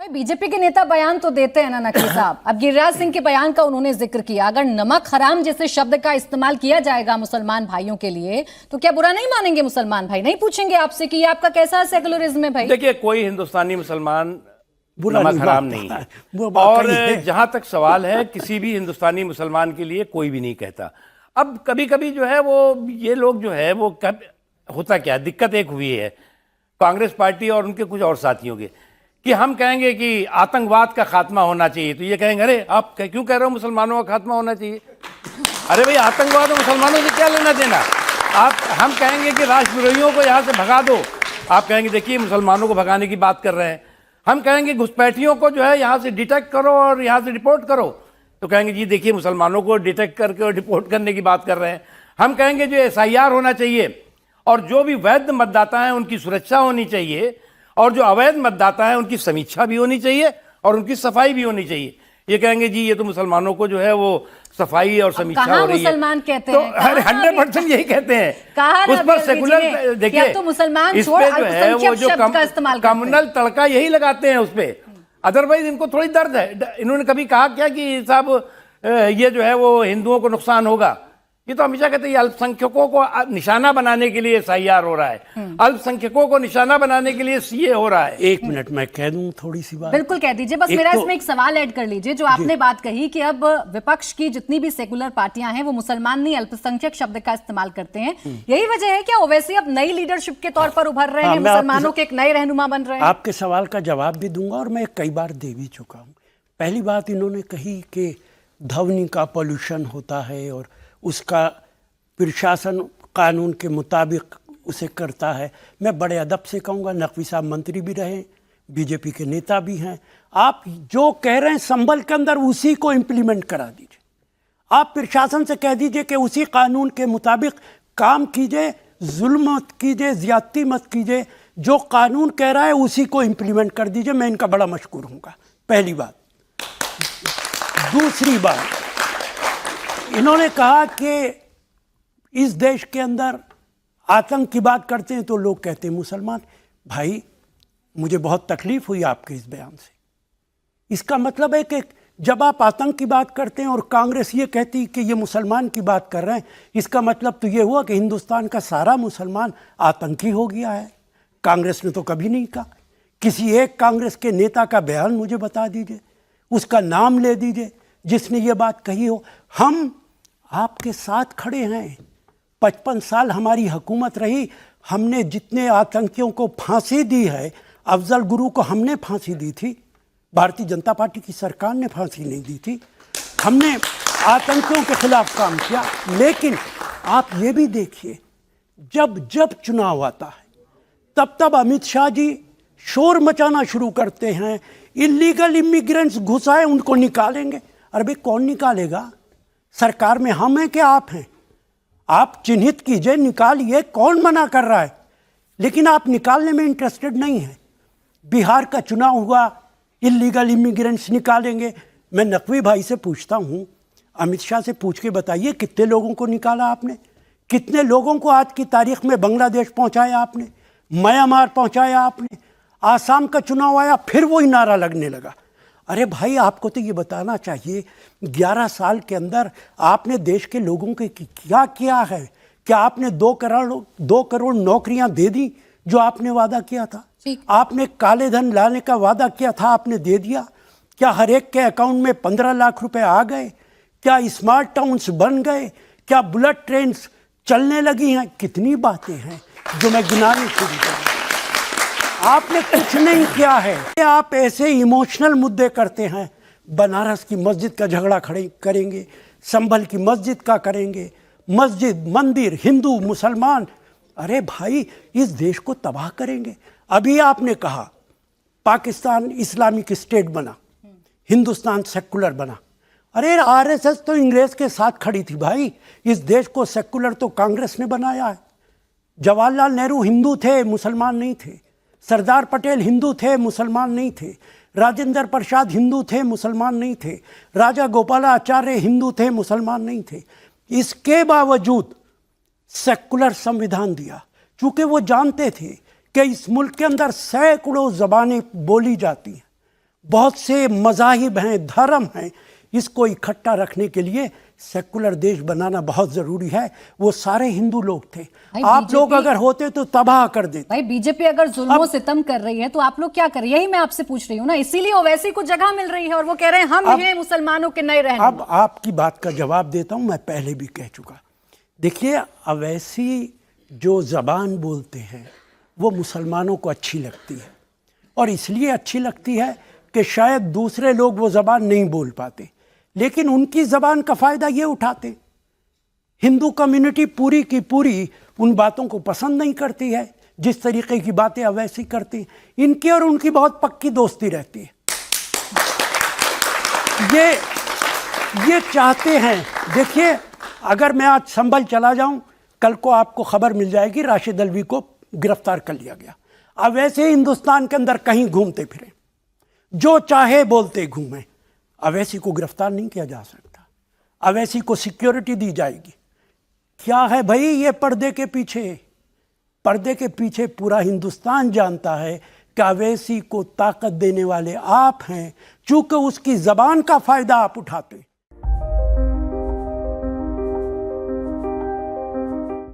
BJP के नेता बयान तो देते हैं ना नकवी साहब। अब गिरिराज सिंह के बयान का उन्होंने जिक्र किया, अगर नमक हराम जैसे शब्द का इस्तेमाल किया जाएगा मुसलमान भाइयों के लिए तो क्या बुरा नहीं मानेंगे मुसलमान भाई? नहीं पूछेंगे आपसे कि ये आपका कैसा सेकुलरिज्म है भाई? देखिए, कोई हिंदुस्तानी मुसलमान नमक हराम नहीं है। और जहां तक सवाल है, किसी भी हिंदुस्तानी मुसलमान के लिए कोई भी नहीं कहता। अब कभी कभी जो है वो ये लोग जो है वो होता क्या, दिक्कत एक हुई है कांग्रेस पार्टी और उनके कुछ और साथियों के, कि हम कहेंगे कि आतंकवाद का खात्मा होना चाहिए, तो ये कहेंगे अरे आप क्यों कह रहे हो मुसलमानों का खात्मा होना चाहिए? अरे भाई, आतंकवाद और मुसलमानों से क्या लेना देना? हम कहेंगे कि राष्ट्रविरोधियों को यहाँ से भगा दो, आप कहेंगे देखिए मुसलमानों को भगाने की बात कर रहे हैं। हम कहेंगे घुसपैठियों को जो है यहाँ से डिटेक्ट करो और यहाँ से रिपोर्ट करो, तो कहेंगे जी देखिए मुसलमानों को डिटेक्ट करके और रिपोर्ट करने की बात कर रहे हैं। हम कहेंगे जो SIR होना चाहिए और जो भी वैध मतदाता हैं उनकी सुरक्षा होनी चाहिए, और जो अवैध मतदाता हैं उनकी समीक्षा भी होनी चाहिए और उनकी सफाई भी होनी चाहिए। ये कहेंगे जी ये तो मुसलमानों को जो है वो सफाई और समीक्षा हो रही है। मुसलमान कहते तो हैं 100% यही कहते हैं। उस पर सेकुलर देखिए, तो मुसलमान इस पे जो है वो जो कम्युनल तड़का यही लगाते हैं उस पे। अदरवाइज इनको थोड़ी दर्द है। इन्होंने कभी कहा क्या कि साहब ये जो है वो हिंदुओं को नुकसान होगा? ये तो हमेशा कहते हैं अल्पसंख्यकों को निशाना बनाने के लिए SIR हो रहा है, अल्पसंख्यकों को निशाना बनाने के लिए CA हो रहा है। एक मिनट मैं कह दूं थोड़ी सी बात। बिल्कुल कह दीजिए, बस मेरा इसमें एक सवाल ऐड कर लीजिए। जो आपने बात कही कि अब विपक्ष की जितनी भी सेकुलर पार्टियां हैं वो मुसलमान नहीं अल्पसंख्यक शब्द का इस्तेमाल करते हैं, यही वजह है क्या ओवैसी अब नई लीडरशिप के तौर पर उभर रहे हैं, मुसलमानों के एक नए रहनुमा बन रहे हैं? आपके सवाल का जवाब भी दूंगा और मैं कई बार दे भी चुका हूं। पहली बात इन्होंने कही कि ध्वनि का पॉल्यूशन होता है और उसका प्रशासन कानून के मुताबिक उसे करता है। मैं बड़े अदब से कहूँगा, नकवी साहब मंत्री भी रहे, बीजेपी के नेता भी हैं, आप जो कह रहे हैं संभल के अंदर उसी को इम्प्लीमेंट करा दीजिए। आप प्रशासन से कह दीजिए कि उसी कानून के मुताबिक काम कीजिए, जुल्म मत कीजिए, ज्यादती मत कीजिए, जो कानून कह रहा है उसी को इम्प्लीमेंट कर दीजिए। मैं इनका बड़ा मशकूर हूँगा, पहली बात। दूसरी बात, इन्होंने कहा कि इस देश के अंदर आतंक की बात करते हैं तो लोग कहते हैं मुसलमान। भाई मुझे बहुत तकलीफ हुई आपके इस बयान से। इसका मतलब है कि जब आप आतंक की बात करते हैं और कांग्रेस ये कहती कि ये मुसलमान की बात कर रहे हैं, इसका मतलब तो ये हुआ कि हिंदुस्तान का सारा मुसलमान आतंकी हो गया है। कांग्रेस ने तो कभी नहीं कहा। किसी एक कांग्रेस के नेता का बयान मुझे बता दीजिए, उसका नाम ले दीजिए जिसने ये बात कही हो। हम आपके साथ खड़े हैं। 55 साल हमारी हुकूमत रही, हमने जितने आतंकियों को फांसी दी है, अफजल गुरु को हमने फांसी दी थी, भारतीय जनता पार्टी की सरकार ने फांसी नहीं दी थी। हमने आतंकियों के खिलाफ काम किया। लेकिन आप ये भी देखिए, जब जब चुनाव आता है तब तब अमित शाह जी शोर मचाना शुरू करते हैं, इलीगल इमिग्रेंट्स घुसाए उनको निकालेंगे। अरे भाई कौन निकालेगा? सरकार में हम हैं कि आप हैं? आप चिन्हित कीजिए, निकालिए, कौन मना कर रहा है? लेकिन आप निकालने में इंटरेस्टेड नहीं है। बिहार का चुनाव हुआ, इलीगल इमिग्रेंट्स निकालेंगे। मैं नकवी भाई से पूछता हूँ, अमित शाह से पूछ के बताइए कितने लोगों को निकाला आपने? कितने लोगों को आज की तारीख में बांग्लादेश पहुँचाया आपने, म्यांमार पहुँचाया आपने? आसाम का चुनाव आया, फिर वही नारा लगने लगा। अरे भाई आपको तो ये बताना चाहिए 11 साल के अंदर आपने देश के लोगों के क्या किया है? क्या आपने 2 करोड़ नौकरियां दे दी जो आपने वादा किया था? आपने काले धन लाने का वादा किया था, आपने दे दिया? क्या हर एक के अकाउंट में 15 लाख रुपए आ गए? क्या स्मार्ट टाउन्स बन गए? क्या बुलेट ट्रेन चलने लगी हैं? कितनी बातें हैं जो मैं गिनाने शुरू करूँ। आपने कुछ नहीं किया है। आप ऐसे इमोशनल मुद्दे करते हैं, बनारस की मस्जिद का झगड़ा खड़े करेंगे, संभल की मस्जिद का करेंगे, मस्जिद मंदिर हिंदू मुसलमान। अरे भाई इस देश को तबाह करेंगे। अभी आपने कहा पाकिस्तान इस्लामिक स्टेट बना, हिंदुस्तान सेकुलर बना। अरे RSS तो अंग्रेज के साथ खड़ी थी भाई। इस देश को सेकुलर तो कांग्रेस ने बनाया है। जवाहरलाल नेहरू हिंदू थे, मुसलमान नहीं थे। सरदार पटेल हिंदू थे, मुसलमान नहीं थे। राजेंद्र प्रसाद हिंदू थे, मुसलमान नहीं थे। राजा गोपालाचार्य हिंदू थे, मुसलमान नहीं थे। इसके बावजूद सेकुलर संविधान दिया, चूंकि वो जानते थे कि इस मुल्क के अंदर सैकड़ों ज़बानें बोली जाती हैं। बहुत से मज़ाहिब हैं, धर्म हैं, इसको इकट्ठा रखने के लिए सेकुलर देश बनाना बहुत ज़रूरी है। वो सारे हिंदू लोग थे, आप लोग अगर होते तो तबाह कर देते। भाई बीजेपी अगर जुल्मों सितम कर रही है तो आप लोग क्या कर रहे हैं? यही मैं आपसे पूछ रही हूँ ना, इसीलिए ओवैसी को जगह मिल रही है और वो कह रहे हैं हम हैं मुसलमानों के नए रहनुमा। अब आपकी बात का जवाब देता हूँ, मैं पहले भी कह चुका। देखिए, अवैसी जो ज़बान बोलते हैं वो मुसलमानों को अच्छी लगती है, और इसलिए अच्छी लगती है कि शायद दूसरे लोग वो ज़बान नहीं बोल पाते, लेकिन उनकी ज़बान का फ़ायदा ये उठाते। हिंदू कम्युनिटी पूरी की पूरी उन बातों को पसंद नहीं करती है जिस तरीके की बातें अवैसी करती हैं। इनकी और उनकी बहुत पक्की दोस्ती रहती है। ये चाहते हैं। देखिए, अगर मैं आज संभल चला जाऊं, कल को आपको खबर मिल जाएगी राशिद अल्वी को गिरफ्तार कर लिया गया। अब ऐसे हिंदुस्तान के अंदर कहीं घूमते फिरे, जो चाहे बोलते घूमें, अवैसी को गिरफ्तार नहीं किया जा सकता। अवैसी को सिक्योरिटी दी जाएगी। क्या है भाई ये पर्दे के पीछे? पर्दे के पीछे पूरा हिंदुस्तान जानता है कि अवैसी को ताकत देने वाले आप हैं, चूंकि उसकी ज़बान का फ़ायदा आप उठाते।